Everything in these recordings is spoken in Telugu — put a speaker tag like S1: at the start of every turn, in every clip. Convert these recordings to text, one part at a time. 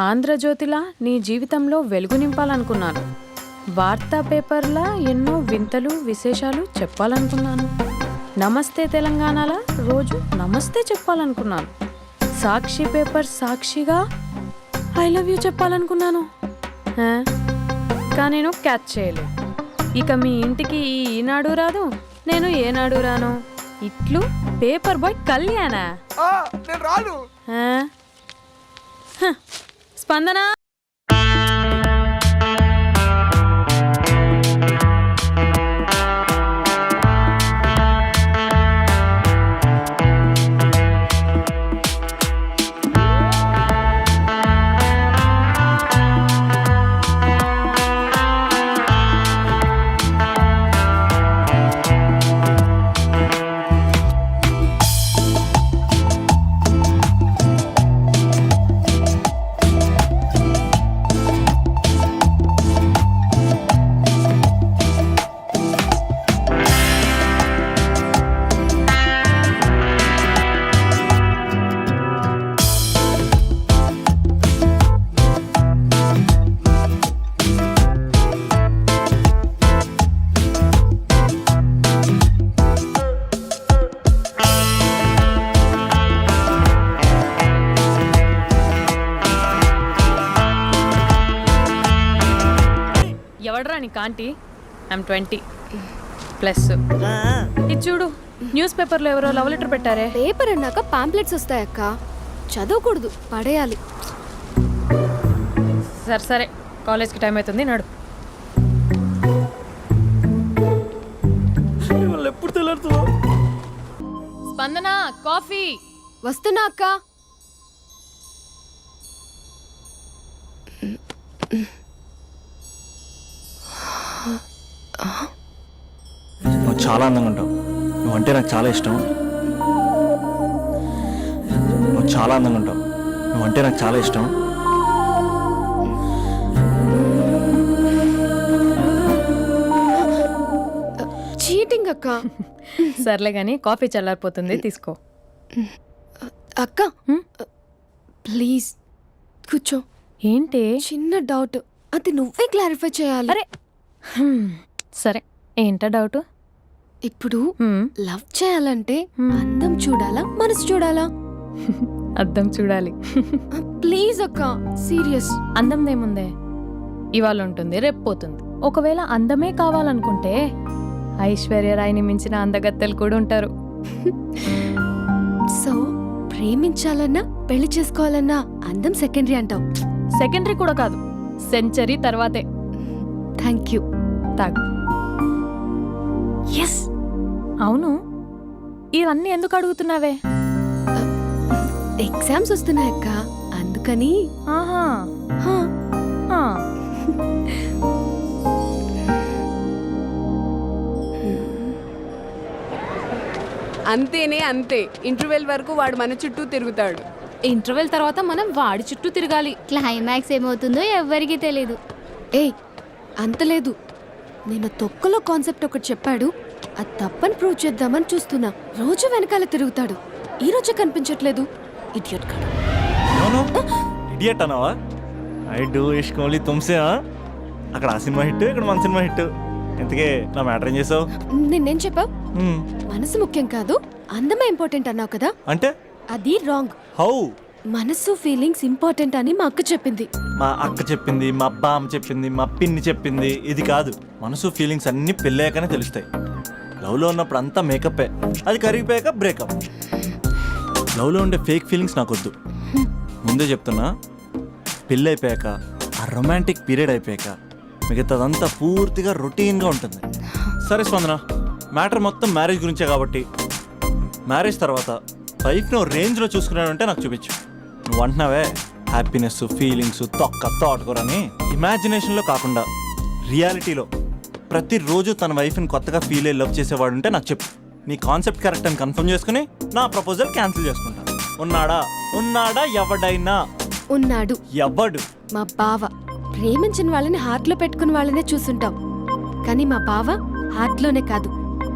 S1: ఆంధ్రజ్యోతిలా నీ జీవితంలో వెలుగు నింపాలనుకున్నాను. వార్తా పేపర్లా ఎన్నో వింతలు విశేషాలు చెప్పాలనుకున్నాను. నమస్తే తెలంగాణలా రోజు నమస్తే చెప్పాలనుకున్నాను. సాక్షి పేపర్ సాక్షిగా ఐ లవ్ యూ చెప్పాలనుకున్నాను. కానీ నేను క్యాచ్ చేయలేదు. ఇక మీ ఇంటికి ఈనాడు రాదు, నేను ఏనాడు రాను. ఇట్లు పేపర్ బాయ్ కళ్యాణా? స్పందన ఎవడరా నీ కాంటీ? ఐమ్ 20+. ఇది చూడు, న్యూస్ పేపర్లో ఎవరో లవ్ లెటర్ పెట్టారే.
S2: పేపర్ అన్నాక పాంప్లెట్స్ వస్తాయక్క, చదవకూడదు, పడేయాలి.
S1: సరే సరే, కాలేజ్కి టైం అవుతుంది, నడు.
S3: ఎప్పుడు తెల్లారుతుందో.
S1: స్పందన, కాఫీ.
S2: వస్తున్నా అక్క.
S3: నువ్వు చాలా అందంగా ఉంటావు. నువ్వంటే నాకు చాలా ఇష్టం. నువ్వు చాలా అందంగా ఉంటావు. నువ్వంటే నాకు చాలా ఇష్టం.
S2: చీటింగ్ అక్క.
S1: సర్లే గాని కాఫీ చల్లారిపోతుంది, తీసుకో.
S2: అక్క ప్లీజ్ కూర్చో.
S1: ఏంటి?
S2: చిన్న డౌట్, అది నువ్వే క్లారిఫై చేయాలి.
S1: అరే సరే, ఏంటా డౌట్?
S2: ఇప్పుడు లవ్ చేయాలంటే అందం చూడాలా, మనసు చూడాలా?
S1: అద్దం చూడాలి.
S2: ప్లీజ్ అక్క, సీరియస్.
S1: అందందేముందే, ఇవాళ ఉంటుంది, రేపు పోతుంది. ఒకవేళ అందమే కావాలనుకుంటే ఐశ్వర్యరాయ్ని మించిన అందగత్తెలు కూడా ఉంటారు.
S2: సో ప్రేమించాలన్నా పెళ్లి చేసుకోవాలన్నా అందం సెకండరీ అంటావు?
S1: సెకండరీ కూడా కాదు, సెంచరీ తర్వాతే.
S2: Thank you.
S1: తాగు.
S2: ఎస్.
S1: అవును, ఇవన్నీ ఎందుకు అడుగుతున్నావే?
S2: ఎగ్జామ్స్ వస్తున్నాయక్క, అందుకని.
S1: ఆహా.
S2: హా.
S1: ఆ.
S4: అంతేనే అంతే. ఇంటర్వెల్ వరకు వాడు మన చుట్టూ తిరుగుతాడు.
S5: ఇంటర్వెల్ తర్వాత మనం వాడి చుట్టూ తిరగాలి.
S6: క్లైమాక్స్ ఏమవుతుందో ఎవ్వరికీ తెలీదు.
S2: ఏయ్ అంత లేదు, నేను తొక్కలో కాన్సెప్ట్ ఒకటి చెప్పాడు, అది తప్పని ప్రూవ్ చేద్దామని చూస్తున్నా. రోజు వెనకాల తిరుగుతాడు, ఈ రోజే కనిపించట్లేదు. ఇడియట్ కాడు.
S3: ఇడియట్ అన్నావా? ఐ డూ ఇష్క్ ఓన్లీ తుమ్సే. అక్కడ ఆ సినిమా హిట్, ఇక్కడ మన సినిమా హిట్. ఇంతకే నా మ్యాటర్ ఏం చేసావు?
S2: నిన్నేం చెప్పావు? మనసు ముఖ్యం కాదు, అందమే ఇంపార్టెంట్ అన్నావు కదా.
S3: అంటే
S2: అది రాంగ్.
S3: హౌ?
S2: మనసు ఫీలింగ్స్ ఇంపార్టెంట్ అని మా అక్క చెప్పింది.
S3: మా అక్క చెప్పింది, మా బామ్మ చెప్పింది, మా పిన్ని చెప్పింది. ఇది కాదు, మనసు ఫీలింగ్స్ అన్ని పెళ్ళాకనే తెలుస్తాయి. లవ్లో ఉన్నప్పుడు అంతా మేకప్పే, అది కరిగిపోయాక బ్రేకప్. లవ్లో ఉండే ఫేక్ ఫీలింగ్స్ నాకొద్దు. ముందే చెప్తున్నా, పెళ్ళి అయిపోయాక, ఆ రొమాంటిక్ పీరియడ్ అయిపోయాక మిగతాదంతా పూర్తిగా రొటీన్గా ఉంటుంది. సరే స్పందన, మ్యాటర్ మొత్తం మ్యారేజ్ గురించే కాబట్టి మ్యారేజ్ తర్వాత లైఫ్ని రేంజ్లో చూసుకున్నాడంటే నాకు చూపించు. నువ్వు అంటున్నావే హ్యాపీనెస్, ఫీలింగ్స్, థాట్కూరని. ఇమాజినేషన్లో కాకుండా రియాలిటీలో ప్రతిరోజు తన వైఫ్ని కొత్తగా ఫీల్ అయ్యి లవ్ చేసేవాడు ఉంటే నాకు చెప్పు. నీ కాన్సెప్ట్ కరెక్ట్ అని కన్ఫర్మ్ చేసుకుని నా ప్రపోజల్ క్యాన్సిల్ చేసుకుంటాను. ఉన్నాడా ఎవడైనా?
S2: ఉన్నాడు.
S3: ఎవడు?
S2: మా బావ. ప్రేమించిన వాళ్ళని హార్ట్లో పెట్టుకున్న వాళ్ళనే చూసుంటాం, కానీ మా బావ హార్ట్లోనే కాదు,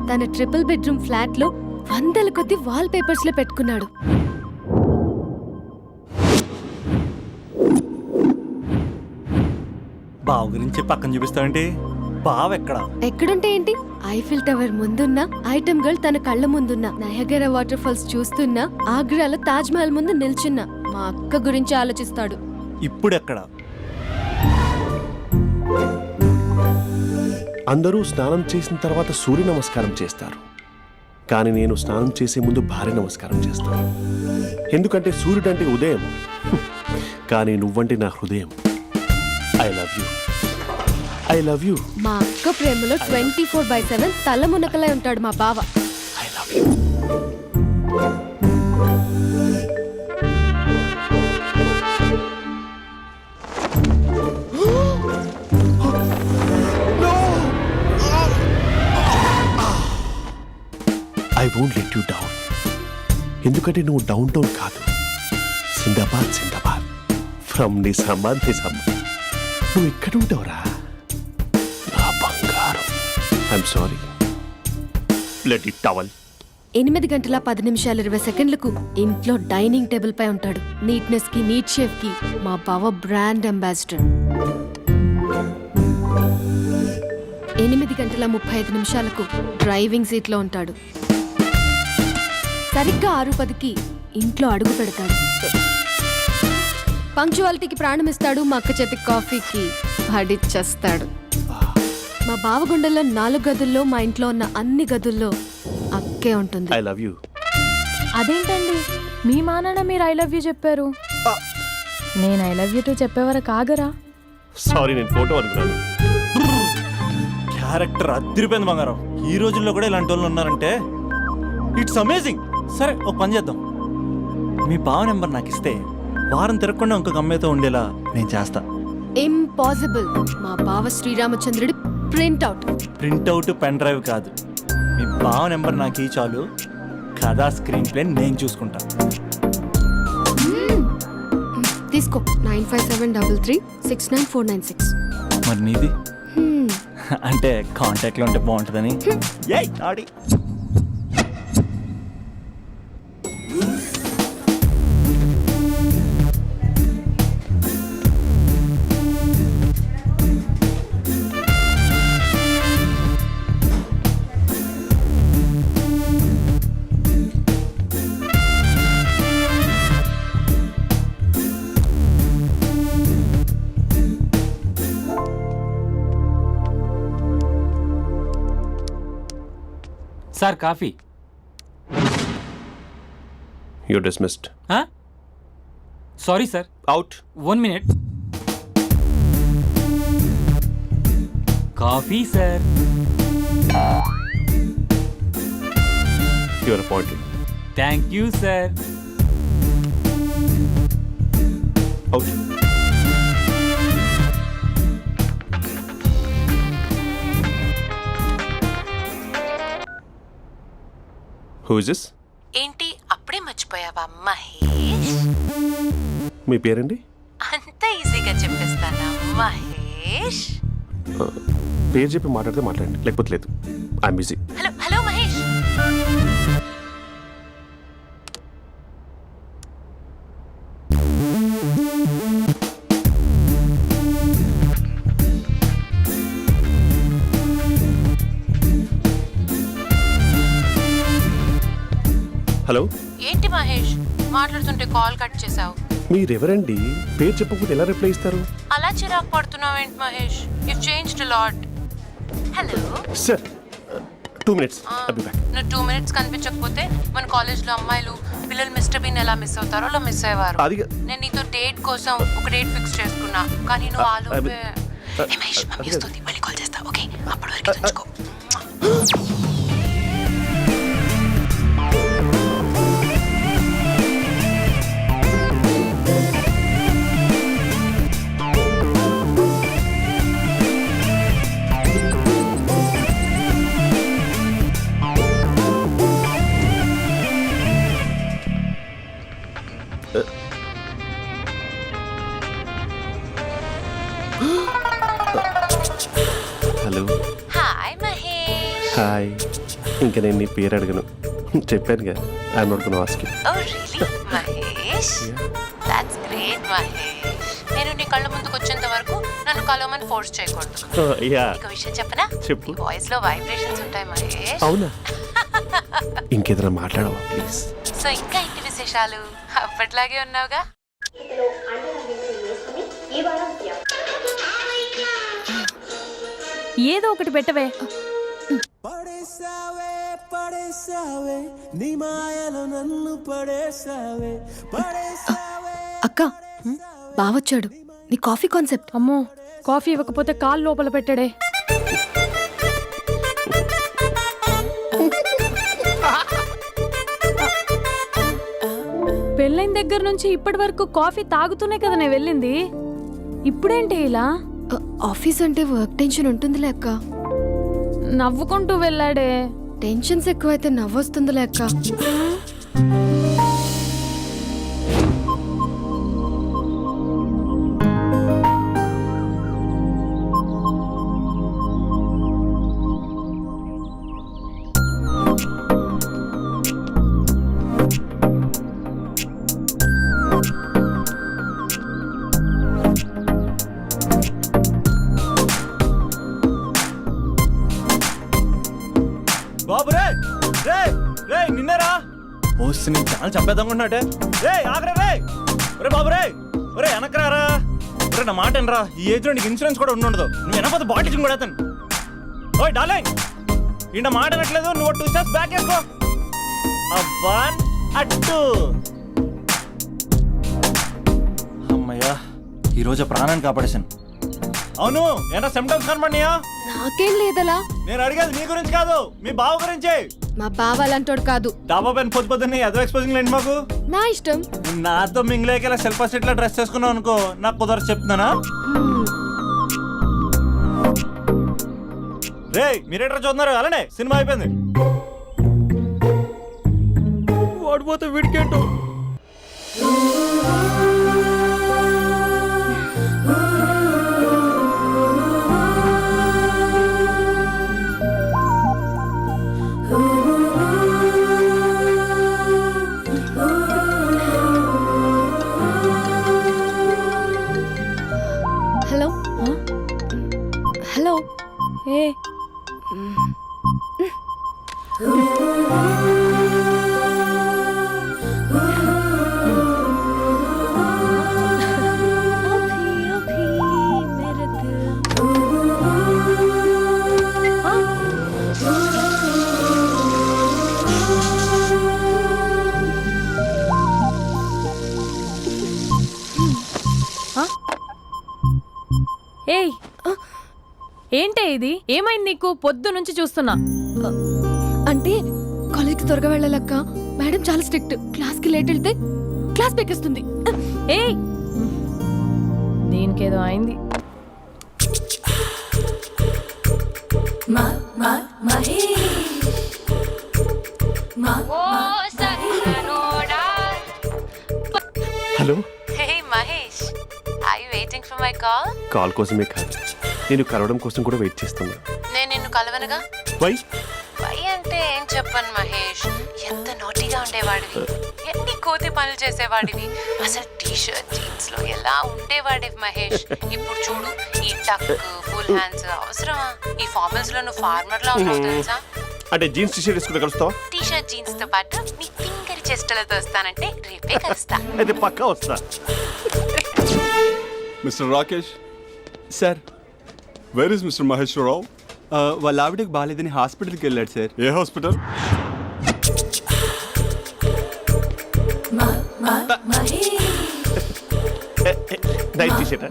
S2: తన ట్రిపుల్ బెడ్రూమ్ ఫ్లాట్లో వందల కొద్ది వాల్ పేపర్స్ లో పెట్టుకున్నాడు.
S3: బావ గురించి పక్కన చూపిస్తావేంటి? బావ ఎక్కడ?
S2: ఎక్కడుంటే ఏంటి? ఐఫిల్ టవర్ ముందున్న ఐటమ్ గర్ల్ తన కళ్ళ ముందున్న నయగరా వాటర్ ఫాల్స్ చూస్తున్నా ఆగ్రాలో తాజ్ మహల్ ముందు నిల్చున్నా మా అక్క గురించి ఆలోచిస్తాడు.
S3: ఇప్పుడు ఎక్కడ?
S7: అందరూ స్నానం చేసిన తర్వాత సూర్య నమస్కారం చేస్తారు, కానీ నేను స్నానం చేసే ముందు భార్య నమస్కారం చేస్తాను. ఎందుకంటే సూర్యుడు అంటే ఉదయం, కానీ నువ్వంటే నా హృదయం. I love you, I love you.
S2: మా అక్క ప్రేమలో 24/7 తల మునకలై ఉంటాడు మా బావ.
S7: I love you. I won't let you down. ఎందుకంటే నువ్వు డౌన్ టౌన్ కాదు, సిందాబాద్ సిందాబాద్, ఫ్రమ్ నిజామాబాద్ నిజామాబాద్. నువ్వు ఇక్కడ ఉంటావురా నా బంగారం. I'm sorry. Let it towel.
S2: 8 గంటల 10 నిమిషాలు 20 సెకండ్లకు ఇంట్లో డైనింగ్ టేబుల్ పై ఉంటాడు. నీట్నెస్ కి నీట్ షేఫ్ కి మా బావ బ్రాండ్ అంబాసిడర్. 8 గంటల 35 నిమిషాలకు డ్రైవింగ్ సీట్ లో ఉంటాడు. సరిగ్గా 6:10కి ఇంట్లో అడుగు పెడతాడు. పంక్చువాలిటీకి ప్రాణం ఇస్తాడు. మా అక్క చేతి కాఫీకి పడిచ్చేస్తాడు. మా బావ గుండెల్లో 4 గదుల్లో మా ఇంట్లో ఉన్న అన్ని గదుల్లో అక్కే ఉంటుంది.
S7: I love you.
S1: అదేంటండి మీ మా నాన్న మీరు ఐ లవ్ యూ చెప్పారు, నేను ఐ లవ్ యూ టు చెప్పేవరకు ఆగరా?
S7: సారీ, నేను ఫోటో అనుకున్నాను.
S3: క్యారెక్టర్ అదిరిపోయింది బంగారం. ఈ రోజుల్లో కూడా ఇలాంటి వాళ్ళు ఉన్నారంటే ఇట్స్ అమేజింగ్. సరే ఒక పని చేద్దాం, మీ బావ నెంబర్ నాకు ఇస్తే వారం తిరగకుండా ఇంకొక అమ్మాయితో ఉండేలా నేను చేస్తా.
S2: ఇంపాసిబుల్. మా బావ శ్రీరామచంద్రుడి ప్రింట్అవుట్.
S3: ప్రింట్అవుట్ పెన్ డ్రైవ్ కాదు, మీ బావ నెంబర్ నాకు ఈ చాలు. కథా స్క్రీన్ ప్లే నేను చూసుకుంటా.
S2: తీసుకో. 9573369496.
S3: మరి నీది? అంటే కాంటాక్ట్లో ఉంటే బాగుంటుందని. ఏయ్ ఆడి
S8: sir coffee.
S7: You dismissed.
S8: Sorry sir.
S7: Out.
S8: 1 minute. Coffee sir.
S7: Your appointed.
S8: Thank you sir.
S7: Out. Who is this?
S9: ఏంటి అప్పుడే మర్చిపోయావా మహేష్?
S7: మీ పేరండి?
S9: అంత ఈజీగా చెప్పేస్తానా మహేష్?
S7: పేరు చెప్పి మాట్లాడితే మాట్లాడండి, లేకపోతే లేదు. I'm busy.
S9: Hello hello Mahesh.
S7: Hello.
S9: ఏంటి మహేష్ మాట్లాడుతుంటే కాల్ కట్ చేసావు?
S7: మీరెవరండి? పేరు చెప్పకపోతే ఎలా రిప్లై ఇస్తారు?
S9: అలా చిరాకు పడుతున్నావేంటి Mahesh? You changed lot. Hello
S7: sir 2 minutes. I'll be back.
S9: నువ్వు 2 minutes కనిపించకపోతే మన కాలేజ్లో అమ్మాయిలు పిల్లలు మిస్టర్ బీన్ ఎలా మిస్ అవుతారో అలా మిస్ అయ్యేవారు.
S7: అది
S9: నేను నీతో డేట్ కోసం ఒక డేట్ ఫిక్స్ చేసుకున్నా, కానీ నువ్వు ఆలోపే. మహేష్ మమ్మీ వస్తుంది, మళ్ళీ కాల్ చేస్తా. ఓకే, అప్పటి వరకు ఉంచుకో.
S7: హలో.
S9: హాయ్ మహేష్.
S7: హాయ్. ఇంకా నేను నీ పేరు అడగను, చెప్పానుగా. I'm not gonna ask you.
S9: Oh really Mahesh? That's great Mahesh. నేను నీ కళ్ళ ముందుకు వచ్చేంత వరకు వరకు నన్ను కలవమని ఫోర్స్ చేయకూడదు.
S7: యా
S9: ఒక విషయం చెప్పనా?
S7: చెప్పు.
S9: నీ వాయిస్ లో వైబ్రేషన్స్ ఉంటాయి మహేష్.
S7: అవునా? ఇంకేదైనా మాట్లాడవా ప్లీజ్?
S9: సో ఇంకా ఇంటి విశేషాలు అప్పట్లాగే ఉన్నావుగా?
S1: ఏదో ఒకటి పెట్టవే.
S2: అక్క బావొచ్చాడు. నీ కాఫీ కాన్సెప్ట్.
S1: అమ్మో, కాఫీ ఇవ్వకపోతే కాలు లోపల పెట్టాడే. పెళ్ళైన దగ్గర నుంచి ఇప్పటి వరకు కాఫీ తాగుతూనే కదా నేను వెళ్ళింది. ఇప్పుడేంటి ఇలా?
S2: ఆఫీస్ అంటే వర్క్ టెన్షన్ ఉంటుందిలే అక్క.
S1: నవ్వుకుంటూ వెళ్ళాడే.
S2: టెన్షన్స్ ఎక్కువైతే నవ్వొస్తుందిలే అక్క.
S3: బాబు రే రే రే నిన్నరా వస్తే నేను చాలా చంపేద్దామనుకుంటున్నాటే. రే ఆగరా రే. ఒరే బాబు రే, ఒరే వెనకరారా. ఒరే నా మాట అనరా, ఈ ఏజ్ లో నీకు ఇన్సూరెన్స్ కూడా ఉండదు. నువ్వు వెనకపోతే బాటిల్ కూడా అతను. ఓయ్ డార్లింగ్, ఈ నా మాట అనట్లేదు. నువ్వు 2 స్టెప్స్ బ్యాక్ వేసుకో. అబ్బా అట్టు. అమ్మయ్యా, ఈరోజు ప్రాణాన్ని కాపాడేశాను. అవును, ఏనా సిమ్టమ్స్ కనబడినాయా?
S2: నాకేం లేదలా.
S3: నేను అడిగేది మీ గురించి కాదు, మీ బావ గురించి.
S2: మా బావ అలాంటోడు కాదు.
S3: డాబా పైన పొద్దున్నే ఏదో ఎక్స్పోజింగ్ లేండి మాకు.
S2: నా ఇష్టం.
S3: నాతో మింగిలేక సెల్ఫ్ సెట్ లో డ్రెస్ చేసుకున్నావు అనుకో, నాకు కుదరదు చెప్తున్నానా? రే మీరేట్రా చూస్తున్నారు? అలానే సినిమా అయిపోయింది. ఓడిపోతే వీడికేంటో.
S2: Hello hello.
S1: ఏ ఏయ్, ఏంటే ఇది? ఏమైంది నీకు? పొద్దు నుంచి చూస్తున్నా.
S2: అంటే కాలేజ్కి త్వరగా వెళ్ళాలక్క. మేడం చాలా స్ట్రిక్ట్. క్లాస్కి లేట్ వెళ్తే క్లాస్ పెక్కేస్తుంది.
S1: ఏయ్, దీనికేదో అయింది.
S7: Hello.
S9: Hey Mahesh, are you waiting for my call?
S7: Call కోసమే కాదు, నేను కలవడం కోసం కూడా వెయిట్ చేస్తున్నా.
S9: నేను నిన్ను కలవనుగా.
S7: వై?
S9: వై అంటే ఏం చెప్పను మహేష్. ఎంత నోటీగా ఉండేవాడివి, ఎన్ని కోతి పనులు చేసేవాడివి. అసలు టీ షర్ట్ జీన్స్ లో ఎలా ఉండేవాడివి మహేష్. ఇప్పుడు చూడు, ఈ టక్ ఫుల్ హ్యాండ్స్ అవసరమా? ఈ ఫార్మల్స్ లో నువ్వు ఫార్మర్ లా ఉన్నావు తెలుసా?
S7: అంటే జీన్స్ టీ షర్ట్ వేసుకుని కలుస్తావా?
S9: టీ షర్ట్ జీన్స్ తో పాటు నీ ఫింగర్ చెస్టలతో వస్తానంటే రేపే కలుస్తా.
S7: అయితే పక్కా వస్తా.
S10: Mister Rakesh,
S11: sir,
S10: where is mister Maheswararao?
S11: వాళ్ళ ఆవిడకి బాగాలేదని హాస్పిటల్కి వెళ్ళాడు సార్.
S10: ఏ హాస్పిటల్?
S7: Night T shirt.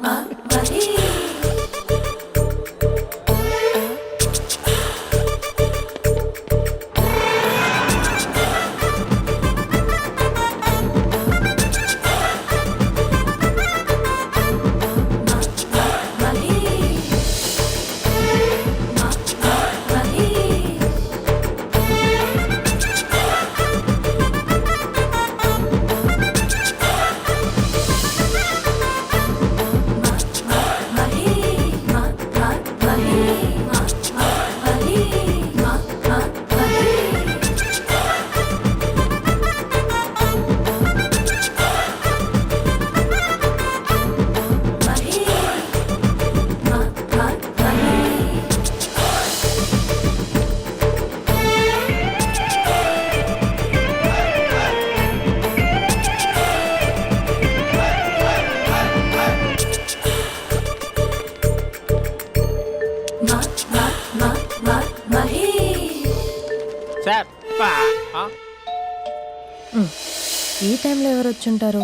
S1: ఈ టైంలో ఎవరు వచ్చుంటారు?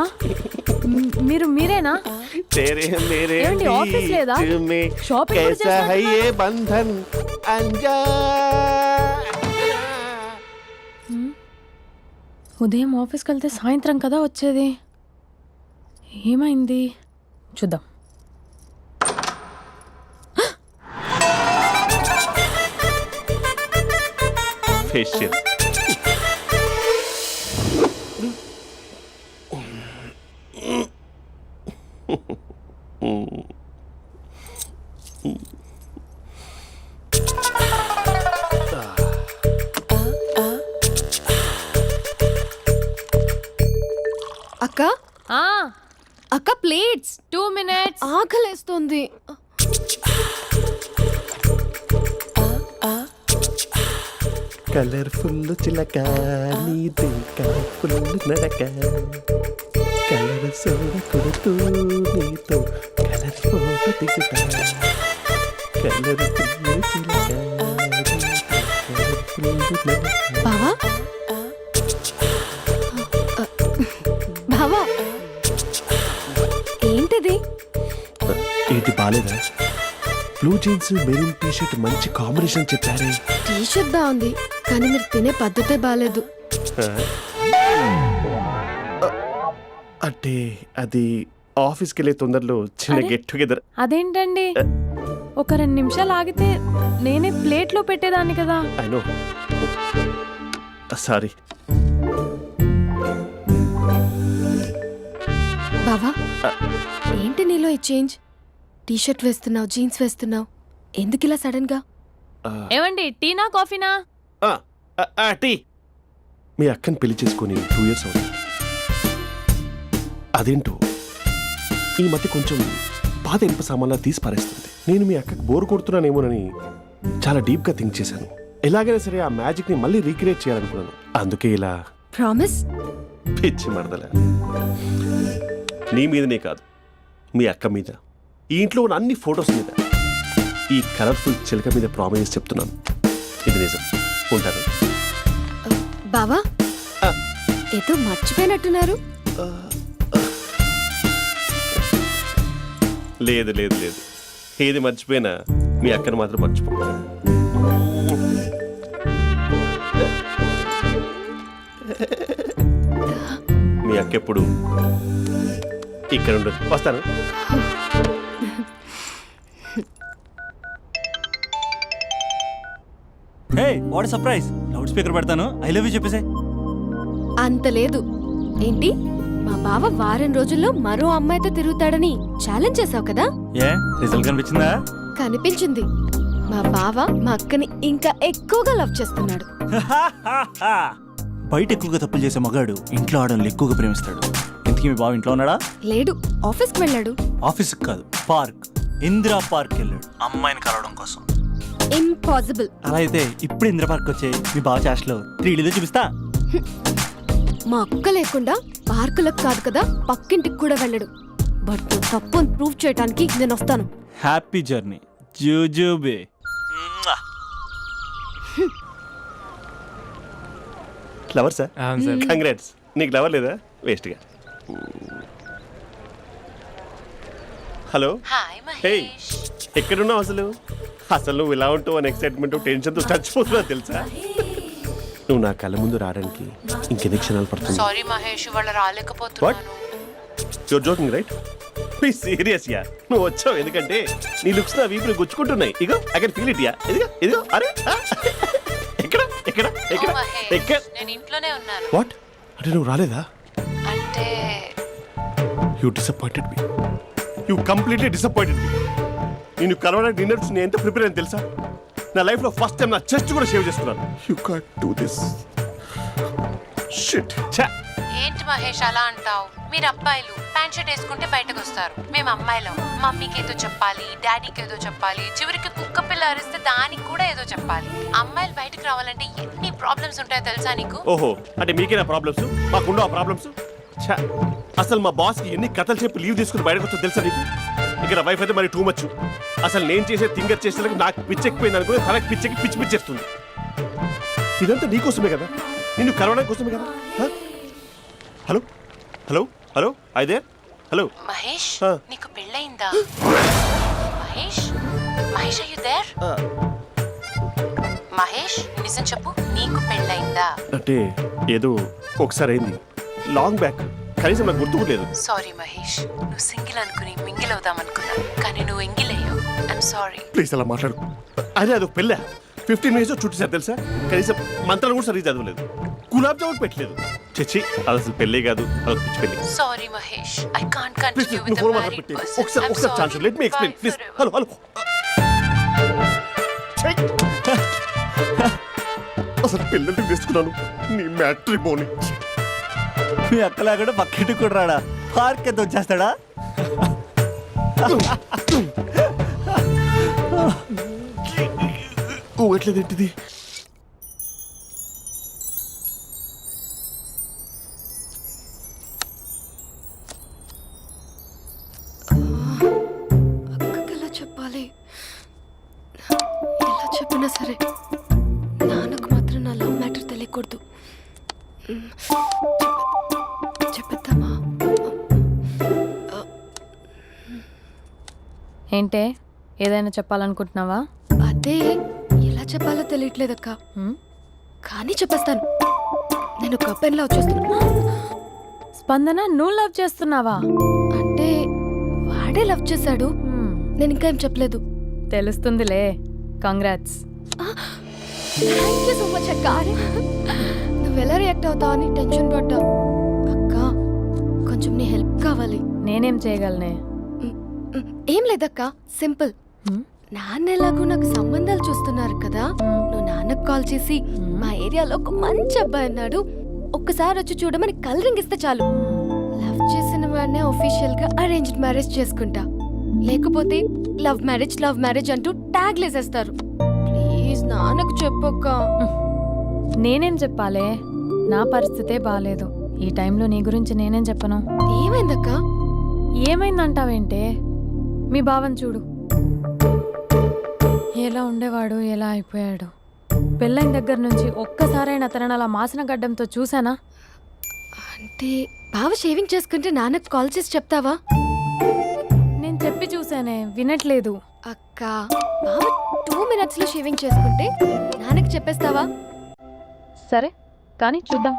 S1: ఆ? మీరేనా?
S7: तेरे मेरे
S1: ఏమండి, ఆఫీస్ లేదా?
S7: बीच में
S1: షాపింగ్ కూడా
S7: कैसा है
S1: చేస్తున్నారు?
S7: ये बंधन अंजा
S1: ఉదయం ఆఫీస్కి వెళ్తే సాయంత్రం కదా వచ్చేది. ఏమైంది చూద్దాం.
S7: फेशियल
S2: అక్క
S1: ఆ,
S2: అక్క ప్లేట్స్
S1: 2 minutes.
S2: ఆకలేస్తోంది.
S7: కలర్ఫుల్ చిలక నీది కలర్ఫుల్ నడక కలర్ సోడ కొడుతూ నీతో కలర్ ఫోటో దిగుతా కలర్ఫుల్ చిలక కలర్ఫుల్ నడక.
S2: బావా బావా ఏంటిది?
S7: ఏంటి బాలేదా? Blue jeans maroon T shirt మంచి కాంబినేషన్ చెప్పారే.
S2: టీ షర్ట్ బాగుంది కానీ మీరు తినే పద్ధతే బాగాలేదు.
S7: అంటే అది ఆఫీస్కి వెళ్ళే తొందరలో చిన్న
S1: అరే.
S7: Get together.
S1: అదేంటండి, ఒక 2 నిమిషాలు ఆగితే నేనే ప్లేట్లో పెట్టేదాన్ని కదా.
S7: I know, sorry.
S2: బావా ఏంటి నీలో ఈ చేంజ్? టీ షర్ట్ వేస్తున్నావు, జీన్స్ వేస్తున్నావు, ఎందుకు ఇలా సడన్ గా?
S1: ఏమండి, టీనా కాఫీనా?
S7: టీ. మీ అక్కని పెళ్లి చేసుకొని 2 years అవుతుంది. అదేంటో ఈ మధ్య కొంచెం పాత ఇనుప సామాన్లా తీసి పారేస్తుంది. నేను మీ అక్కకు బోర్ కొడుతున్నానేమోనని చాలా డీప్గా థింక్ చేశాను. ఎలాగైనా సరే ఆ మ్యాజిక్ని మళ్ళీ రీక్రియేట్ చేయాలనుకున్నాను. అందుకే ఇలా
S2: ప్రామిస్?
S7: పిచ్చి మరదల. నీ మీదనే కాదు, మీ అక్క మీద, ఈ ఇంట్లో ఉన్న అన్ని ఫొటోస్ మీద, ఈ కలర్ఫుల్ చిలక మీద ప్రామిస్ చెప్తున్నాను. ఇది నిజం. ఉంటాను.
S2: బావా
S7: ఆ.
S2: ఏదో మర్చిపోయినట్టున్నారు.
S7: లేదు లేదు లేదు, ఏది మర్చిపోయినా మీ అక్కను మాత్రం మర్చిపో. మీ అక్క ఎప్పుడు ఇక్కడ ఉండదు. వస్తాను.
S3: హే, వాట్ సర్ప్రైజ్! లౌడ్ స్పీకర్ పెడతాను, ఐ లవ్ యూ చెప్పేసే.
S2: అంత లేదు. ఏంటి, మా బావ వారం రోజుల్లో మరో అమ్మాయితో తిరుగుతాడని ఛాలెంజ్ చేసావు కదా?
S3: ఏ రిజల్ట్ కనిపించిందా?
S2: కనిపించింది. మా బావ మా అక్కని ఇంకా ఎక్కువగా లవ్ చేస్తున్నాడు.
S3: బయట ఎక్కువగా తప్పులు చేసే మగాడు ఇంట్లో ఆడవాళ్ళు ఎక్కువగా ప్రేమిస్తాడు. ఇంతకీ మీ బావ ఇంట్లో ఉన్నాడా?
S2: లేడు, ఆఫీస్కి వెళ్ళాడు.
S3: ఆఫీస్కి కాదు, పార్క్, ఇందిరా పార్క్ వెళ్ళాడు అమ్మాయిని కలవడం కోసం.
S2: ఇంపాసిబుల్.
S3: అలా అయితే ఇప్పుడు ఇందిరా పార్క్ వచ్చే మీ బావ చాష్లో 3Dలో చూపిస్తా.
S2: మా అక్క లేకుండా పార్కులకు కాదు కదా, పక్కింటికి కూడా వెళ్ళడు. బట్ నువ్వు తప్పు అని ప్రూవ్ చేయడానికి నేను వస్తాను.
S3: హ్యాపీ జర్నీ జూజూబే.
S7: లవర్ సార్,
S8: అవును సార్.
S7: కంగ్రాట్స్. నీకు లవర్ లేదా? వేస్ట్గా. హలో.
S9: Hi
S7: hey,
S9: Mahesh.
S7: ఎక్కడున్నావు అసలు? అసలు నువ్వు ఇలా ఉంటావు అని ఎక్సైట్మెంట్ టెన్షన్తో చచ్చిపోతున్నా తెలుసా? నువ్వు నా కళ్ళ ముందు రావడానికి ఇంకెన్ని క్షణాలు పడుతుంది?
S9: సారీ మహేష్, ఇవాళ రాలేకపోతున్నాను.
S7: Your joking right? Please serious yeah. నువ్వు వచ్చావు ఎందుకంటే నీ లుక్స్ నా వీపుని గుచ్చుకుంటున్నాయి. ఇగో I can feel it yeah. ఇదిగో ఇదిగో. అరే ఎక్కడ ఎక్కడ ఎక్కడ
S9: ఓ మహేష్,
S7: ఎక్కడ?
S9: నేను ఇంట్లోనే ఉన్నాను.
S7: వాట్ అంటే నువ్వు రాలేదా?
S9: అంటే
S7: you disappointed me. You completely disappointed me. నేను కలవడానికి డిన్నర్స్ నేను ఎంత ప్రిపేర్ అని తెలుసా? నా లైఫ్లో ఫస్ట్ టైం నా చెస్ట్ కూడా సేవ్ చేసుకున్నాను. You can't do this. Shit.
S9: ఏంటి మహేష్ అలా అంటావు? మీరు అబ్బాయిలు ప్యాంట్ షర్ట్ వేసుకుంటే బయటకు వస్తారు. మేము అమ్మాయిలం, మమ్మీకి ఏదో చెప్పాలి, డాడీకి ఏదో చెప్పాలి, చివరికి కుక్క పిల్ల అరిస్తే దానికి కూడా ఏదో చెప్పాలి. అమ్మాయిలు బయటకు రావాలంటే ఎన్ని ప్రాబ్లమ్స్ ఉంటాయో తెలుసా నీకు?
S7: ఓహో, అంటే మీకేనా ప్రాబ్లమ్స్? మాకుండా ఆ ప్రాబ్లమ్స్? అసలు మా బాస్కి ఎన్ని కథలు చెప్పి లీవ్ తీసుకుని బయటకు వచ్చా తెలుసా నీకు? ఇక్కడ వైఫ్ అయితే మరి టూ మచ్. అసలు నేను చేసే థింగర్ చేసేందుకు నాకు పిచ్చెక్కిపోయింది అనుకుని తనకి పిచ్చెక్కి పిచ్చేస్తుంది. ఇదంతా నీకోసమే కదా, నిన్ను కరోనా కోసమే కదా. హలో హలో హలో అయితే హలో
S9: మహేష్
S7: ఆ.
S9: నీకు పెళ్ళయిందా? Mahesh Mahesh are you there? మహేష్ నిజం చెప్పు, నీకు పెళ్ళయిందా?
S7: అంటే ఏదో ఒకసారి అయింది, లాంగ్ బ్యాక్, కనీసం నాకు గుర్తుకులేదు.
S9: సారీ మహేష్, నువ్వు సింగిల్ అనుకుని మింగిల్ అవుదాం అనుకున్నా, కానీ నువ్వు ఎంగిల్ అయ్యావు. I'm sorry.
S7: ప్లీజ్ అలా మాట్లాడు. అదే అదొక పెళ్ళ 15 మినిట్స్ చుట్టేసారు తెలుసా. కనీసం మంత్రాలు కూడా సరిగ్గా చదవలేదు, గులాబ్ జామున్ పెట్టలేదు. చచ్చి అది అసలు పెళ్ళే కాదు, అదొక పిచ్చి పెళ్ళి.
S9: Sorry Mahesh, I can't
S7: please
S9: continue with
S7: నువ్వు
S9: ద
S7: ఫోన్
S9: మ్యారీడ్
S7: మాట్లాడి
S9: పర్సన్.
S7: ఒకసారి chance let me explain please. Hello hello అసలు పిల్లల్ని తీసుకున్నాను నీ మ్యాట్రీ బోని.
S3: మీ అక్కలా కూడా పక్కింటి కూడా రాడా, పార్క్ ఎంత వచ్చేస్తాడా?
S7: ఊగట్లేదు ఏంటిది?
S2: అక్కకి ఎలా చెప్పాలి? ఎలా చెప్పినా సరే నాన్నకు మాత్రం నా లవ్ మ్యాటర్ తెలియకూడదు. చెప్పేద్దామా?
S1: ఏంటే ఏదైనా చెప్పాలనుకుంటున్నావా?
S2: అదే ఎలా చెప్పాలో తెలియట్లేదక్క,
S1: హ్మ్?
S2: కానీ చెప్పేస్తాను. నేను ఒక అబ్బాయిని లవ్ చేస్తున్నా.
S1: స్పందన, నువ్వు లవ్ చేస్తున్నావా?
S2: అంటే వాడే లవ్ చేశాడు,
S1: హ్మ్,
S2: నేను ఇంకా ఏం చెప్పలేదు.
S1: తెలుస్తుందిలే. Congrats.
S2: Thank you so much అక్క. నువ్వు ఎలా రియాక్ట్ అవుతావు అని టెన్షన్ పడ్డా. అక్క కొంచెం నీ హెల్ప్ కావాలి.
S1: నేనేం చేయగలనే?
S2: ఏం లేదక్క, సింపుల్.
S1: హ్మ్?
S2: నాన్న ఎలాగో నాకు సంబంధాలు చూస్తున్నారు కదా, నువ్వు నాన్నకు కాల్ చేసి మా ఏరియాలో ఒక మంచి అబ్బాయి అన్నాడు, ఒక్కసారి వచ్చి చూడమని కలరింగ్ ఇస్తే చాలు. లవ్ చేసిన వాడినే ఒఫీషియల్ గా అరేంజ్డ్ మ్యారేజ్ చేసుకుంటా. లేకపోతే లవ్ మ్యారేజ్ అంటూ ట్యాగ్ లేసేస్తారు. ప్లీజ్ నాన్నకు చెప్పక్క.
S1: నేనేం చెప్పాలే? నా పరిస్థితే బాలేదు. ఈ టైంలో నీ గురించి నేనేం చెప్పను?
S2: ఏమైందక్క?
S1: ఏమైందంటావేంటే? మీ బావని చూడు, ఎలా ఉండేవాడు, ఎలా అయిపోయాడు. పెళ్ళైన దగ్గర నుంచి ఒక్కసారైనా తనని అలా మాసిన గడ్డంతో చూసానా?
S2: అంటే బావ షేవింగ్ చేసుకుంటే నాన్నకు కాల్ చేసి చెప్తావా?
S1: నేను చెప్పి చూసానే, వినట్లేదు.
S2: అక్క బావ 2 minutes లో షేవింగ్ చేసుకుంటే నాన్నకి చెప్పేస్తావా?
S1: సరే కానీ చూద్దాం.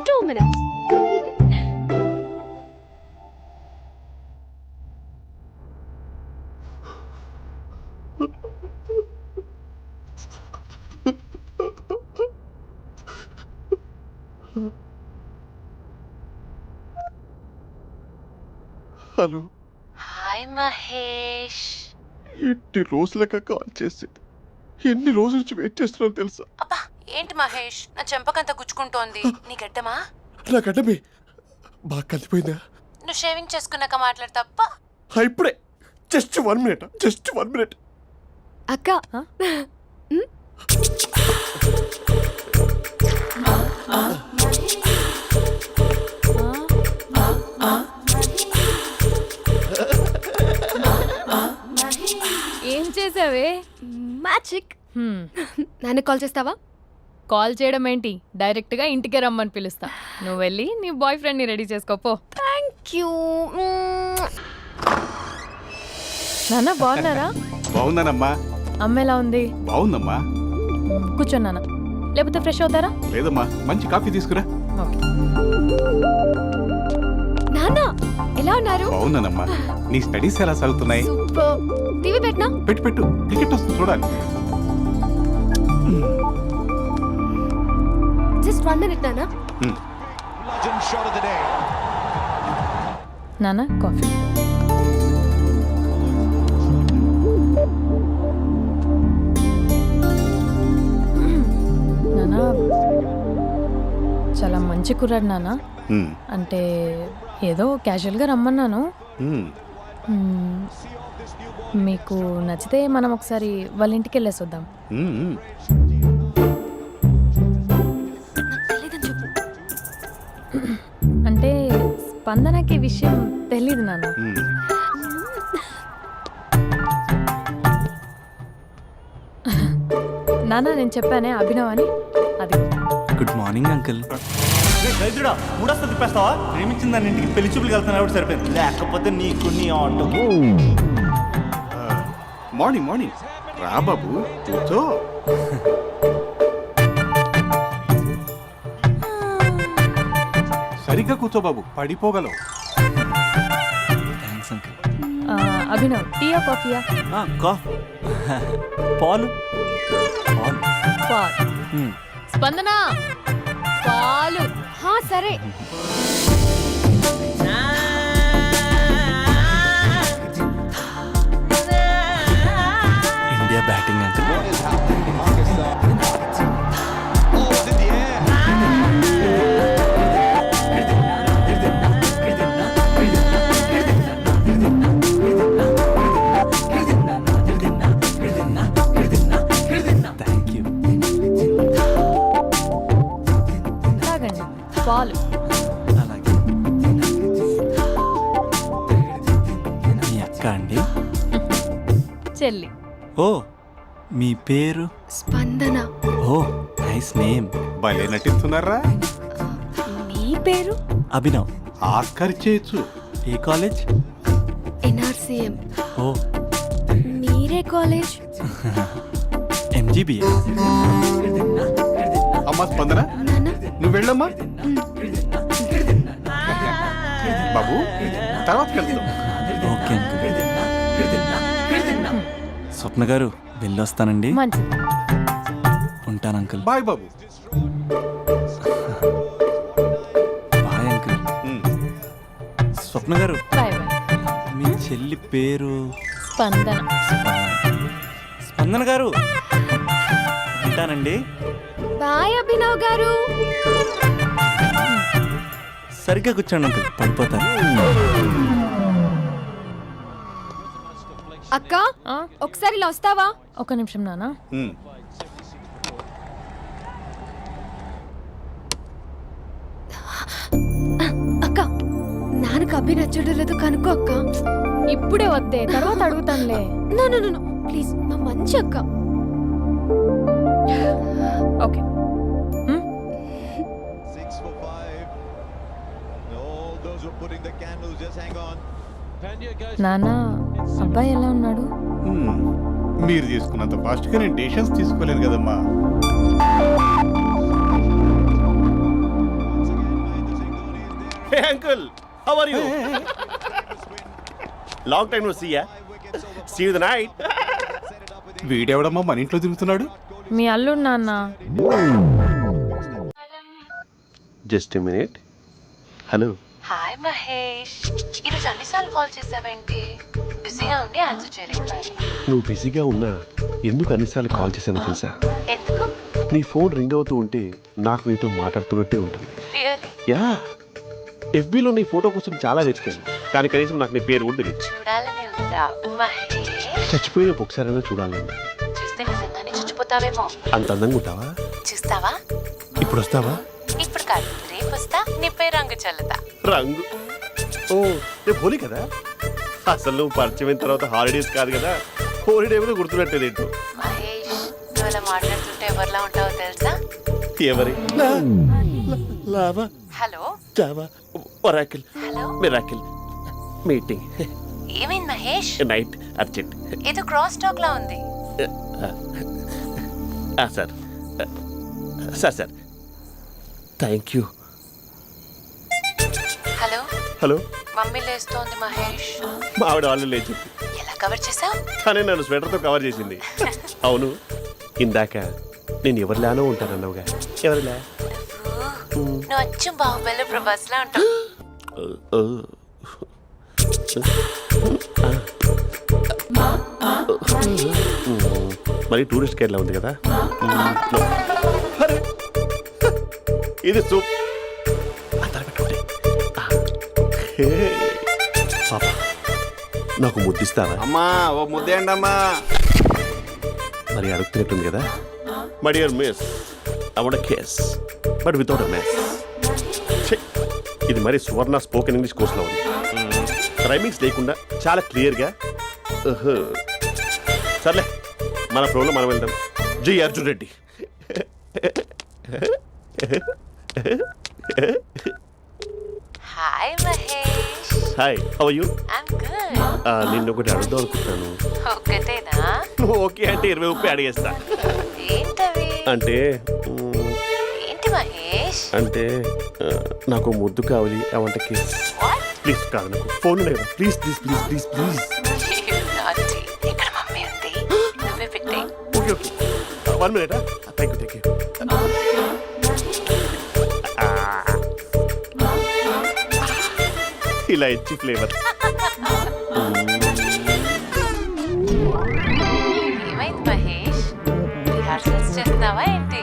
S2: 2 minutes.
S7: Hello
S9: hi Mahesh.
S7: ఎన్ని రోజులక కాల్ చేసింది, ఎన్ని రోజుల నుంచి వెయిట్ చేస్తున్నాను తెలుసా?
S9: అబ్బా ఏంటి మహేష్, నా చెంపకంత గుచ్చుకుంటోంది. నీ గడ్డమా?
S7: నా గడ్డమే బాగా కలిపోయిందా?
S9: నువ్వు షేవింగ్ చేసుకున్నాక మాట్లాడు తప్ప.
S7: ఇప్పుడే జస్ట్ 1 minute.
S2: అక్క
S1: ఏం చేసావే?
S2: మ్యాజిక్. నాన్నకి కాల్ చేస్తావా?
S1: కాల్ చేయడం ఏంటి, డైరెక్ట్గా ఇంటికే రమ్మని పిలుస్తా. నువ్వు వెళ్ళి నీ బాయ్ ఫ్రెండ్ని రెడీ చేసుకోపో.
S2: Thank you.
S1: నాన్న బాగున్నారా?
S11: బాగుందనమ్మా.
S1: అమ్మ ఎలా ఉంది?
S11: బాగుందమ్మా.
S1: కూర్చోన్నానా, లేకపోతే ఫ్రెష్ అవుతారా?
S11: లేదమ్మా, మంచి కాఫీ తీసుకురా.
S1: ఓకే.
S2: నాన్న ఎలా ఉన్నారు?
S11: బాగున్నానమ్మా. నీ స్టడీస్ ఎలా సాగుతున్నాయి?
S2: సూపర్. టీవీ పెట్టనా?
S11: పెట్టు, క్రికెట్ వస్తుంది చూడాలి.
S2: జస్ట్ 1 minute నాన్న.
S1: నాన్న కాఫీ. నాన్న చాలా మంచి కుర్రాడు నాన్న. అంటే ఏదో క్యాజువల్గా రమ్మన్నాను. మీకు నచ్చితే మనం ఒకసారి వాళ్ళ ఇంటికి వెళ్ళేసి వద్దాం. అంటే స్పందనకి విషయం తెలీదు నాన్న. నాన్న నేను చెప్పానే అభినవ్ అని, అది.
S8: Good morning uncle.
S3: రైతుడా మూడొస్తా తిప్పేస్తావా? ప్రేమించిన దాని ఇంటికి పెళ్లి చూపులు వెళ్తాను కాబట్టి సరిపోయింది, లేకపోతే నీకు నీ ఆటోకి.
S11: మార్నింగ్ మార్నింగ్ రా బాబు కూర్చో. సరిగ్గా కూర్చో బాబు, పడిపోగలవు.
S8: Thanks uncle.
S1: అభినవ్ టీయా కాఫీయా?
S3: పాలు పాలు.
S1: పాలు. స్పందన పాలు.
S2: హా సరే.
S8: India batting uncle. Thank you.
S1: తాగండి పాలు.
S8: అలాగే. మీ అక్క అండి?
S1: చెల్లి.
S8: ఓ మీ పేరు?
S2: స్పందన.
S8: ఓ నైస్ నేమ్.
S11: భలే నటిస్తున్నారా?
S2: నీ పేరు?
S8: అభినవ్.
S11: ఆస్కర్ చేయొచ్చు.
S8: ఏ కాలేజ్?
S2: ఎన్ఆర్సీఎం.
S8: ఓ
S2: మీరే కాలేజ్?
S8: ఎంజీబీఏ.
S11: అమ్మా స్పందన
S2: నాన్న.
S11: నువ్వు వెళ్ళమ్మా. బాబు తర్వాత వెళ్తాం.
S8: Okay uncle. స్వప్న గారు వెళ్ళొస్తానండి.
S1: మంచిది.
S8: ఉంటాను అంకుల్.
S11: బాయ్ బాబు.
S8: Bye uncle. స్వప్న గారు
S1: బాయ్ బాయ్.
S8: మీ చెల్లి పేరు?
S1: స్పందన.
S8: స్పందన గారు ఉంటానండి.
S2: బాయ్ అభినవ్ గారు.
S8: సరిగ్గా కూర్చోండి అంకుల్, పడిపోతాను.
S2: అక్క ఒకసారి ఇలా వస్తావా?
S1: ఒక నిమిషం నాన్న.
S2: అక్క నాన్నకు అభి నచ్చడం లేదు కనుక్కో అక్క.
S1: ఇప్పుడే వద్దే, తర్వాత అడుగుతానులే.
S2: నో నో నో ప్లీజ్, నా మంచి అక్క.
S1: ఓకే. నాన్న అబ్బాయి ఎలా ఉన్నాడు?
S11: మీరు తీసుకున్నంత ఫాస్ట్గా నేను డెసిషన్స్ తీసుకోలేను కదమ్మా.
S7: Hey uncle, how are you? Long time no see, yeah? See you the night.
S11: వీడెవడమ్మా మన ఇంట్లో తిరుగుతున్నాడు?
S1: మీ అల్లుడు నాన్న.
S7: Just a minute. Hello.
S9: Hi Mahesh, ఈరోజు అన్నిసార్లు కాల్ చేసావేంటి? బిజీగా ఉండి ఆన్సర్ చేయలేకపోయాను.
S7: నువ్వు బిజీగా ఉన్నా ఎందుకు అన్నిసార్లు కాల్ చేశానో తెలుసా?
S9: ఎందుకు?
S7: నీ ఫోన్ రింగ్ అవుతూ ఉంటే నాకు నీతో మాట్లాడుతున్నట్టే ఉంటుంది.
S9: రియల్లీ?
S7: యా, ఎఫ్బీలో నీ ఫోటో కోసం చాలా వెతికాను, కానీ కనీసం నాకు నీ పేరు కూడా తెలియదు.
S9: చూడాలని ఉందా మహేష్?
S7: చచ్చిపోయిన ఒకసారైనా చూడాలని.
S9: చూస్తే నిజంగానే చచ్చిపోతావేమో.
S7: అంత అందంగా ఉంటావా?
S9: చూస్తావా?
S7: ఇప్పుడు వస్తావా?
S9: ఇప్పుడు కాదు, రేపు వస్తా, నీపై రంగు చల్లుతా.
S7: రంగు? ఓ రేపు హోలీ కదా. అసలు నువ్వు పరిచయం అయిన తర్వాత హాలిడేస్ కాదు కదా, హోలిడే కూడా గుర్తుపెట్టేది ఏంటో.
S9: మహేష్, నువ్వు అలా మాట్లాడుతుంటే ఎవరిలా ఉంటావో తెలుసా?
S7: ఎవరి? Lava,
S9: hello
S7: Java, Oracle,
S9: hello,
S7: miracle, meeting,
S9: ఏమైంది మహేష్?
S7: Night, urgent.
S9: ఏదో క్రాస్ టాక్ లా ఉంది.
S7: Sir sir sir thank you.
S9: Hello
S7: hello,
S9: mummy లేస్తోంది మహేష్.
S7: మా ఆవిడ వాళ్ళు లేచి
S9: ఎలా కవర్ చేసావు?
S7: కానీ నన్ను స్వెటర్తో కవర్ చేసింది. అవును, ఇందాక నేను ఎవరిలానో ఉంటానన్నావుగా, ఎవరిలా?
S9: నువ్వు అచ్చం బాహుబలి ప్రభాస్ లా ఉంటావు.
S7: మరి టూరిస్ట్ కేరళ ఉంది కదా. అరే, ఇది సూప్. పాపా, నాకు ముద్దిస్తావా?
S11: అమ్మా ఓ ముద్దేయండి అమ్మా.
S7: మరి అడుగుతున్నట్టుంది కదా. My dear miss, I want kiss but without a mess. ఇది మరి సువర్ణ స్పోకెన్ ఇంగ్లీష్ కోర్సులో ఉంది. రైమింగ్స్ లేకుండా చాలా క్లియర్గా. సర్లే, మన ఫ్లోలో మనం వెళ్దాం. జై Arjun Reddy.
S9: Hi Mahesh.
S7: Hi, how are you?
S9: I'm good.
S7: నిన్ను ఒకటి అడుగుదాం అనుకుంటున్నాను.
S9: ఒక్కటేనా?
S7: నువ్వు ఓకే అంటే 20 రూపాయలు అడిగేస్తా.
S9: ఏంటవి?
S7: అంటే
S9: ఏంటి మహేష్?
S7: అంటే నాకు ముద్దు కావాలి. అవంటకి
S9: What?
S7: ప్లీజ్ కాదు, నాకు ఫోన్ లేదు. Please please please please please.
S9: You naughty. ఇక్కడ మమ్మీ ఉంది, నువ్వే పెట్టే.
S7: Okay okay, 1 minute. Thank you thank you. ఇలా ఇచ్చి ఫ్లేవర్.
S9: ఏమైంది మహేష్? రిహార్సల్స్ చేస్తున్నావా ఏంటి?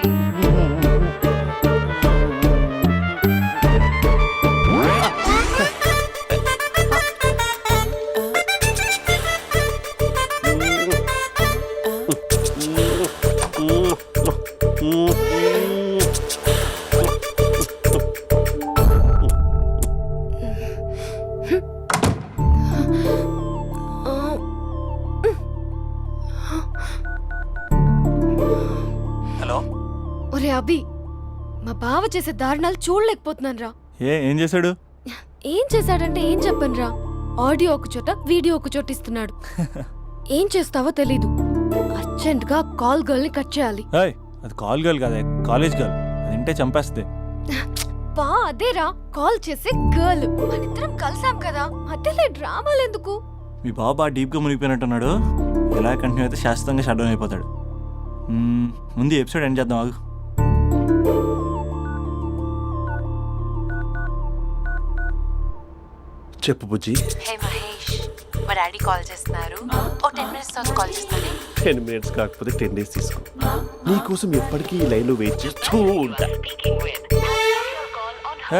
S3: హలో.
S2: ఒరే అభి, మా బావ చేసే దారుణాలు చూడలేకపోతున్నాను రా.
S3: ఏం చేశాడు?
S2: ఏం చేశాడంటే ఏం చెప్పను రా. ఆడియో ఒక చోట, వీడియో ఒక చోట ఇస్తున్నాడు. ఏం చేస్తావో తెలీదు. అర్జెంట్ గా కాల్ గర్ల్ ని కట్ చేయాలి.
S3: ఏయ్, అది కాల్ గర్ల్ కాదే, కాలేజ్ గర్ల్. అది వింటే చంపేస్తుంది.
S2: బా అదేరా, కాల్ చేసే గర్ల్. మనిద్దరం కలిసాం కదా, మధ్యలో డ్రామాలు ఎందుకు?
S3: మీ బాబా డీప్గా మునిగిపోయినట్టున్నాడు. ఇలా కంటిన్యూ అయితే శాశ్వతంగా షట్ డౌన్ అయిపోతాడు. ముందు ఎపిసోడ్ ఎండ్ చేద్దాం, ఆగు.
S7: చెప్పు బుజ్జి.
S9: హే మహేష్, మా డాడీ కాల్ చేస్తున్నారు. ఓ 10 minutes తర్వాత కాల్ చేస్తాను.
S7: 10 minutes కాకపోతే 10 days తీసుకో. నీకోసం ఎప్పటికీ ఈ లైన్లో వెయిట్ చేస్తూ ఉంటా.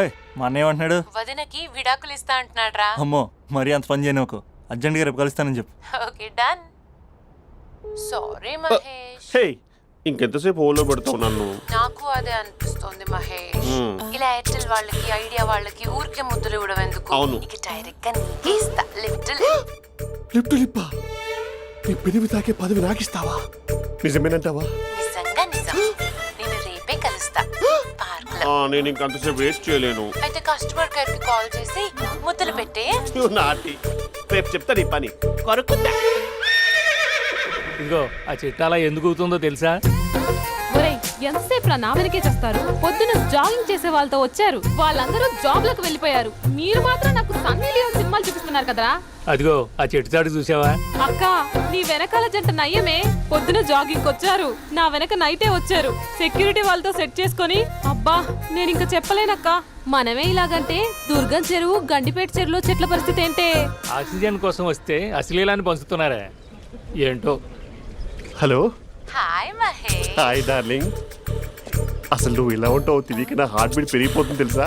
S3: ఏయ్, మా అన్న ఏమంటున్నాడు?
S9: వదినకి విడాకులు ఇస్తా అంటున్నాడు రా.
S3: అమ్మో, మరీ అంత పని చేయను. ఒక అర్జెంట్గా రేపు కలుస్తానని చెప్పు.
S9: Okay done. సారీ మహేష్.
S7: హే, ఇంకెంతసేపు హోల్లో పెడతావు నన్ను?
S9: నాకు అదే అనిపిస్తుంది మహేష్. ఇలా ఎయిర్టెల్ వాళ్ళకి, ఐడియా వాళ్ళకి ఊరికే ముద్దులు ఇవ్వడం ఎందుకు?
S7: అవును.
S9: ఇక డైరెక్ట్ గా నీకే ఇస్తా. లిఫ్ట్
S7: లిప్టు లిప్పా, నీ పెనివి తాకే పదవి నాకిస్తావా? నిజమేనంటావా?
S9: నిజంగా నిజం. నేను రేపే కలుస్తా పార్క్ లో.
S7: నేను ఇంకంతసేపు వేస్ట్ చేయలేను.
S9: అయితే కస్టమర్ కేర్ కి కాల్ చేసి ముద్దులు పెట్టే.
S7: నాటి రేపు చెప్తా నీ పని. కొరుకుందా?
S12: ఇదిగో ఆ చెట్టు అలా ఎందుకు అవుతుందో తెలుసా?
S5: ఒరేయ్, ఎంతసేపు నా వెనకే చేస్తారు? పొద్దున జాగింగ్ చేసే వాళ్ళతో వచ్చారు, వాళ్ళందరూ జాబ్లకు వెళ్ళిపోయారు. మీరు మాత్రం నాకు సన్నీ లియోన్ సినిమాలు చూపిస్తున్నారు కదరా.
S12: అదిగో ఆ చెట్టు చాటు చూసావా?
S5: అక్క, నీ వెనకాల జంట నయ్యమే. పొద్దున జాగింగ్ వచ్చారు, నా వెనక నైటే వచ్చారు. సెక్యూరిటీ వాళ్ళతో సెట్ చేసుకొని, అబ్బా నేను ఇంకా చెప్పలేనక్క. మనమే ఇలాగంటే దుర్గం చెరువు, గండిపేట చెరువులో చెట్ల పరిస్థితి ఏంటే?
S12: ఆక్సిజన్ కోసం వస్తే అశ్లీలాన్ని పంచుతున్నారా ఏంటో.
S7: Hello.
S9: Hi Mahesh.
S7: Hi darling. అసలు నువ్వు ఇలా ఉంటావు తెలియక నా హార్ట్ బీట్ పెరిగిపోతుంది తెలుసా?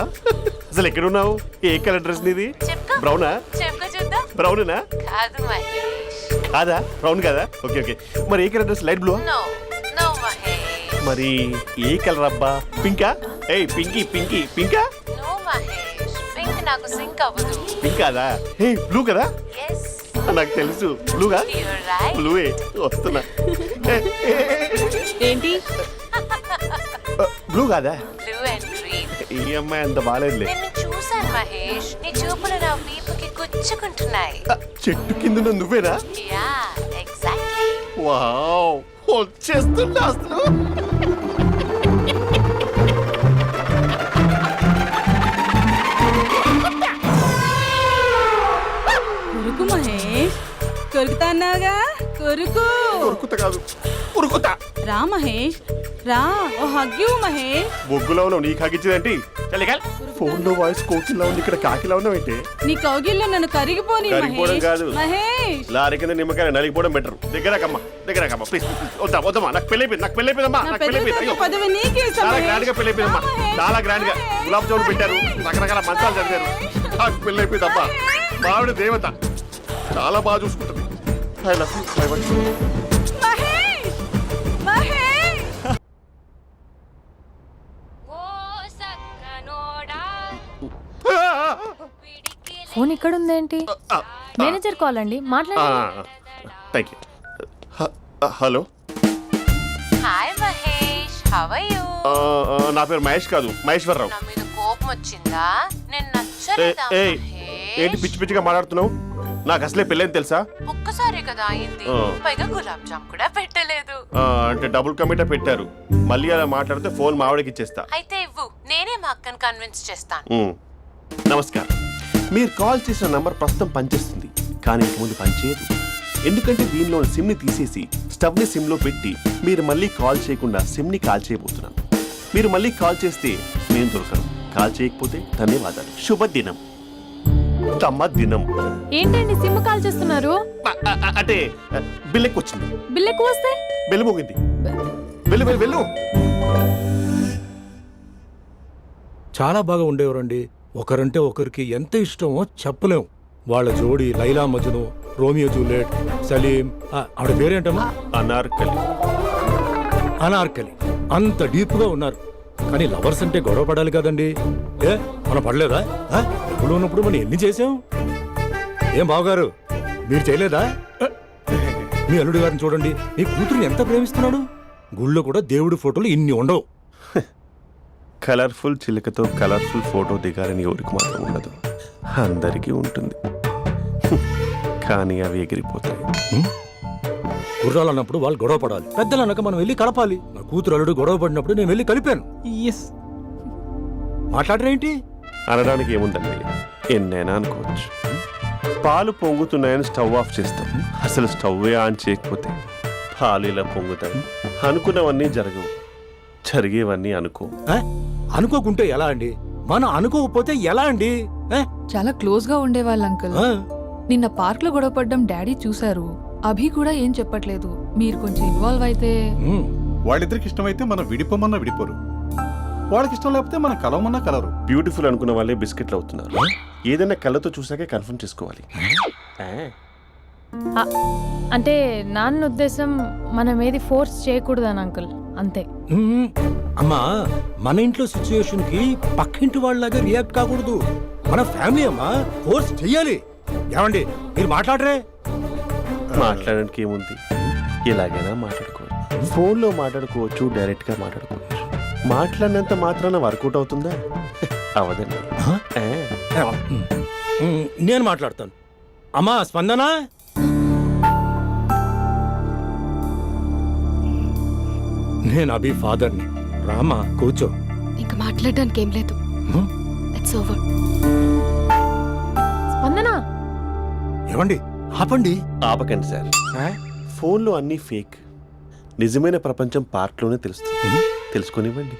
S7: అసలు ఎక్కడున్నావు? ఏ కలర్ డ్రెస్ నీది?
S9: చెప్పుకో.
S7: బ్రౌనా?
S9: చెప్పుకో చూద్దాం.
S7: బ్రౌనేనా?
S9: కాదు మహేష్.
S7: కాదా? బ్రౌన్ కదా? Okay okay. మరి ఏ colour dress? Light blue?
S9: No no Mahesh.
S7: మరి ఏ కలర్ అబ్బా? పింకా? ఏయ్ పింకీ పింకీ పింకా?
S9: నో మహేష్, పింక్ నాకు సింక్ అవ్వదు.
S7: పింక్ కాదా? ఏ బ్లూ కదా?
S9: ఎస్,
S7: నాకు తెలుసు. బ్లూగా?
S9: You're right.
S7: బ్లూవే వస్తున్నా.
S5: ఏంటి?
S7: బ్లూ కాదా?
S9: Blue and green.
S7: ఈ అమ్మాయి అంత బాగాలేదులే.
S9: నిన్ను చూశాను మహేష్, నీ చూపులు నా వీపుకి గుచ్చుకుంటున్నాయి.
S7: చెట్టు కింద నువ్వేనా?
S9: Yeah, exactly.
S7: వావ్, వచ్చేస్తున్నా అసలు.
S5: కొరుకు మహేష్, కొరుకుతా అన్నావుగా, కొరుకు.
S7: ఉరుకుత కాదు, ఉరుకుతా.
S5: రా మహేష్, రా. ఓ హగ్గు మహేష్.
S7: బొగ్గులో ఉన్నావు, నీకు హగిచ్చిందేంటి? ఫోన్ లో వాయిస్ కోకిలా ఉంది, ఇక్కడ కాకిలా ఉన్నావేంటి?
S5: నీ కౌగిల్లో నన్ను కరిగిపోని
S7: కరిగిపోవడం కాదు.
S5: మహేష్.
S7: లారీ కింద నిమ్మకాయ నలిగిపోవడం బెటర్. దగ్గరకమ్మా ప్లీజ్. వద్దమ్మా, నాకు పెళ్ళైపోయింది, నాకు పెళ్ళైపోయిందమ్మా, నాకు పెళ్ళైపోయింది. అయ్యో,
S5: పదవి నీకే ఇస్తా
S7: చాలా
S5: మహేష్.
S7: గ్రాండ్ గా పెళ్ళైపోయిందమ్మా, చాలా గ్రాండ్ గా. గులాబ్ జామున్ పెట్టారు, రకరకాల మంచాలు చదివారు. నాకు పెళ్ళైపోయిందమ్మా. మావిడ దేవత, చాలా బాగా చూసుకుంటుంది. I love you.
S5: Mahesh, Mahesh.
S1: Phone ఇక్కడ ఉందేంటి? మేనేజర్ కాల్ అండి, మాట్లాడండి.
S7: Thank you. Hello.
S9: Hi how are you?
S7: నా పేరు మహేష్ కాదు, మహేశ్వరరావు.
S9: నా మీద కోపం వచ్చిందా? నేను నచ్చలేదా
S7: ఏయ్, ఏంటి
S9: మహేష్?
S7: పిచ్చి పిచ్చిగా మాట్లాడుతున్నావు? నాకు అసలే పెళ్ళని తెలుసా?
S9: ఒక్కసారి కదా అయింది, పైగా గులాబ్ జామ్ కూడా పెట్టలేదు.
S7: అంటే డబుల్ కమిటా పెట్టారు. మళ్ళీ అలా మాట్లాడితే ఫోన్ మావిడకి ఇచ్చేస్తా.
S9: అయితే ఇవ్వు, నేనే మా అక్కని కన్విన్స్ చేస్తాను.
S7: నమస్కారం. మీరు కాల్ చేసిన నంబర్ ప్రస్తుతం పనిచేస్తుంది, కానీ ఇంక ముందు పనిచేయదు. ఎందుకంటే దీనిలో సిమ్ని తీసేసి స్టవ్ని సిమ్లో పెట్టి మీరు మళ్ళీ కాల్ చేయకుండా సిమ్ని కాల్ చేయబోతున్నాను. మీరు మళ్ళీ కాల్ చేస్తే నేను దొరకను, కాల్ చేయకపోతే ధన్యవాదాలు. శుభదినం. తమ దినం.
S1: ఏంటండి సిమ్ కాల్ చేస్తున్నారు?
S7: అంటే బిల్ ఎక్కువ వచ్చింది.
S1: బిల్ ఎక్కువ వస్తే
S7: బెల్లు మోగింది. వెళ్ళు వెళ్ళు వెళ్ళు.
S12: చాలా బాగా ఉండేవారండి. ఒకరంటే ఒకరికి ఎంత ఇష్టమో చెప్పలేం. వాళ్ళ జోడి లైలా మజ్ను, రోమియో జూలియట్, సలీం, ఆవిడ పేరేంటమ్మా?
S7: అనార్కలి.
S12: అనార్కలి. అంత డీప్ గా ఉన్నారు. కానీ లవర్స్ అంటే గొడవ పడాలి కదండి. ఏ మనం పడలేదా? ఎప్పుడు ఉన్నప్పుడు మనం ఎన్ని చేసాం? ఏం బావగారు, మీరు చేయలేదా? మీ అల్లుడి గారిని చూడండి, మీ కూతురుని ఎంత ప్రేమిస్తున్నాడు. గుళ్ళో కూడా దేవుడి ఫోటోలు ఇన్ని ఉండవు.
S7: కలర్ఫుల్ చిలుకతో కలర్ఫుల్ ఫోటో దిగాలని ఎవరికి మాత్రం ఉండదు, అందరికీ ఉంటుంది. కానీ అవి ఎగిరిపోతాయి.
S12: గుర్రాలు అన్నప్పుడు వాళ్ళు గొడవ పడాలి, పెద్దలు అన్నాక మనం వెళ్ళి కలపాలి. నా కూతురు అల్లుడు గొడవ పడినప్పుడు నేను వెళ్ళి కలిపాను. మాట్లాడరేంటి?
S7: అనడానికి ఏముందండి, ఎన్నైనా అనుకోవచ్చు. పాలు పొంగుతున్నాయని స్టవ్ ఆఫ్ చేస్తాం, అసలు స్టవ్వే ఆన్ చేయకపోతే పాలు ఇలా పొంగుతాయి. అనుకున్నవన్నీ జరగవు, జరిగేవన్నీ అనుకో.
S12: అనుకోకుంటే ఎలా అండి? మనం అనుకోకపోతే ఎలా అండి?
S5: చాలా క్లోజ్ గా ఉండేవాళ్ళు అంకుల్. నిన్న పార్క్ లో గొడవ పడ్డం డాడీ చూశారు. అభి కూడా ఏం చెప్పట్లేదు. మీరు కొంచెం ఇన్వాల్వ్ అయితే.
S11: వాళ్ళిద్దరికి ఇష్టమైతే మనం విడిపోమన్నా విడిపోరు, వాళ్ళకి ఇష్టం లేకపోతే మనం కలవమన్నా కలరు.
S7: బ్యూటిఫుల్ అనుకున్న వాళ్ళే బిస్కెట్లు అవుతున్నారు. ఏదైనా కళ్ళతో చూసాకే కన్ఫర్మ్ చేసుకోవాలి.
S1: అంటే నాన్న ఉద్దేశం మనం ఏది ఫోర్స్ చేయకూడదని అంకుల్, అంతే.
S12: అమ్మా, మన ఇంట్లో సిచ్యుయేషన్ కి పక్కింటి వాళ్ళలాగా రియాక్ట్ కాకూడదు. మన ఫ్యామిలీ అమ్మా, ఫోర్స్ చెయ్యాలి. ఏమండి మీరు మాట్లాడరే?
S7: మాట్లాడడానికి ఏముంది, ఎలాగైనా మాట్లాడుకోవచ్చు. ఫోన్లో మాట్లాడుకోవచ్చు, డైరెక్ట్గా మాట్లాడుకోవచ్చు. మాట్లాడినంత మాత్రాన వర్కౌట్ అవుతుందా? అవదండి.
S12: నేను మాట్లాడతాను. అమ్మా స్పందన, నేను అభి ఫాదర్ని. రామా కూర్చో.
S2: ఇంకా మాట్లాడడానికి ఏం లేదు. It's over.
S1: స్పందన,
S12: ఏమండి ఆపండి.
S7: ఆపకండి సార్. ఫోన్లో అన్నీ ఫేక్, నిజమైన ప్రపంచం పార్ట్లోనే తెలుస్తుంది. తెలుసుకొనివ్వండి.